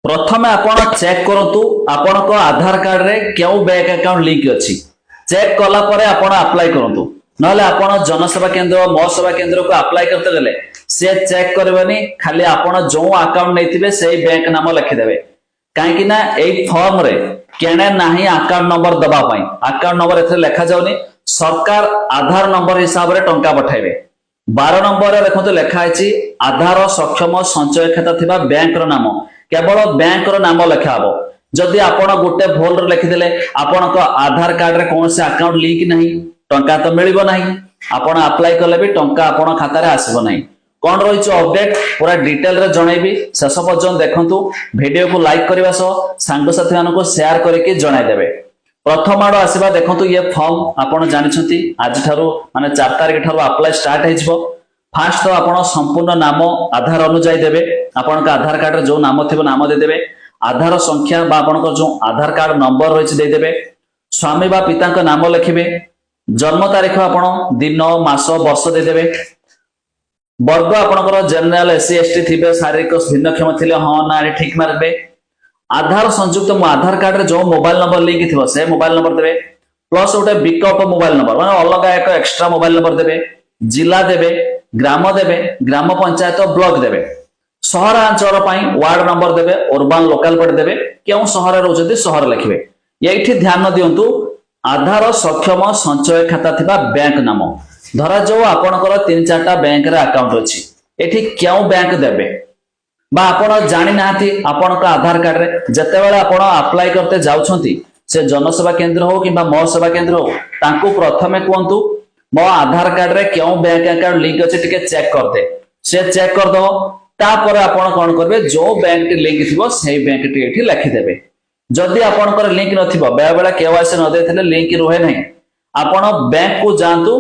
प्रथम आपण चेक करतु आपण आधार कार्ड रे क्यों बैंक अकाउंट लिंक अच्छी चेक कला परे आपण अप्लाई करतु नहले आपण जनसेवा केंद्र मो सेवा केंद्र को अप्लाई करते गले से चेक करबनी खाली आपण जो अकाउंट नैथिबे सेही बैंक नाम लिखिदेबे कहीं ना एई फॉर्म रे केने नाही अकाउंट नंबर दबा पई अकाउंट नंबर एथे लिखा जाउनी सरकार आधार नंबर हिसाब रे टंका पठाइबे 12 नंबर रे देखंतु लिखा आछि आधार सक्षम संचय खाता थिबा बैंक रो नाम केवल बैंक रो नाम लिखा हबो जदि आपण गोटे भूल रे लिखिदेले आपण को आधार कार्ड रे कोन से अकाउंट लिंक नहीं टंका तो मिलिबो नहीं आपण अप्लाई करले भी टंका आपण खाता रे आसीबो नहीं कौन रही अपडेट पूरा डिटेल रे जनैबी शेष पर्यंत देखंतु वीडियो को लाइक करबा सो सांग साथी मानको को शेयर करके जणाई देबे प्रथम आडो आसीबा देखंतु ये फॉर्म आपण जानिछंती आज थारु माने 4 तारिख थारु अप्लाई स्टार्ट हेजिबो फास्ट तो आपण संपूर्ण नाम आधार अनुसार देबे आपण का आधार कार्ड रे जो नाम थिबो नाम दे देबे आधार संख्या बा आपण को जो आधार कार्ड नंबर रहिछ दे देबे स्वामी बा पिता का नाम लिखिबे जन्म तारीख आपण दिन मास वर्ष दे देबे वर्ग आपणकर जनरल एससी एसटी थिबे शारीरिक भिन्नक्षम थिले हां ना ठीक मारबे आधार संयुक्त आधार कार्ड रे जो मोबाइल नंबर लिंक थिबो से मोबाइल नंबर देबे प्लस गोटे विकल्प मोबाइल नंबर माने अलग एक एक्स्ट्रा मोबाइल नंबर देबे जिला देबे ग्राम पंचायत ब्लॉक देबे सहरांचल पई वार्ड नंबर देबे अर्बन लोकल कोड देबे केउ शहर रहउछथि शहर लिखिबे एठी ध्यान दियंतु आधार सक्षम संचय खाता थिबा बैंक नाम धरा जो आपणकर 3-4टा बैंक रे अकाउंट अछि एठी क्यों बैंक देबे बा आपण जानि नाथि आपणक आधार कार्ड रे जते बेला आपण अप्लाई करते जाउछंती से जनसेवा केंद्र हो किबा मो सेवा केंद्र हो तांको प्रथमे कहंतु मो आधार कार्ड रे क्यों बैंक अकाउंट लिंक अछि टिके चेक करते से चेक कर दो तापर आपण कोन करबे जो बैंक टी लिंक थिबो सेही बैंक टी एठी लिखि देबे जदि आपणकर लिंक नथिबो बेला बेला केवाईसी न देथिले लिंक रहे नहीं आपण बैंक को जानतु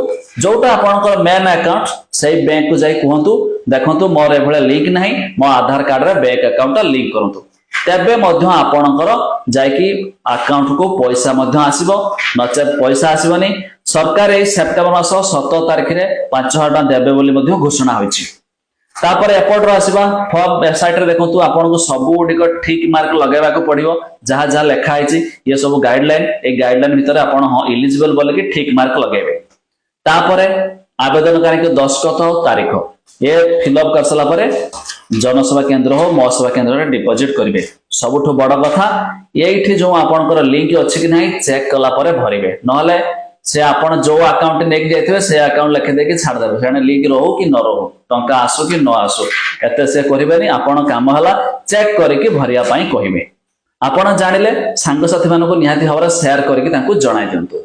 जोटा आपणकर मेन अकाउंट सही बैंक को जाई कहंतु देखंतु मोर एभले लिंक नहीं मो आधार कार्ड रे बैंक अकाउंट लिंक करंतु तबे मध्य आपणकर जाई कि अकाउंट को पैसा मध्य आसीबो नचे पैसा आसीबनी सरकार ए सेप्टेम्बर मास 17 तारिख रे 5000 टका देबे बोली मध्य घोषणा होईछि तापर एपोर्ट रो आसीबा फॉर्म वेबसाइट रे देखंतु आपन को सब गुडी ठीक मार्क लगाइबा को पड़िबो जहा जहा लिखा आइछि ये सब गाइडलाइन ए गाइडलाइन भीतर आपन हां एलिजिबल बोले कि ठीक मार्क लगाइबे तापर आवेदनकारी के दस्तखत तारीख ये फिलअप कर सला परे जनसेवा केंद्र हो मो सेवा केंद्र रे डिपॉजिट करिवे सबठो बड़ कथा एठी जो आपनकर लिंक अछि कि नहीं चेक कला परे भरिवे नहले से आपण जो अकाउंट नेक जाइथिबे से अकाउंट लिखि दे कि छाड़ देबे सेने लिंक रहू कि न रहू टंका आसो कि न आसो एते से करिवेनी आपण काम हला चेक करके भरिया पई कहिबे आपण जानिले सांग साथी मानको निहाती हवरा शेयर करके तांको जणाइ दियंतु।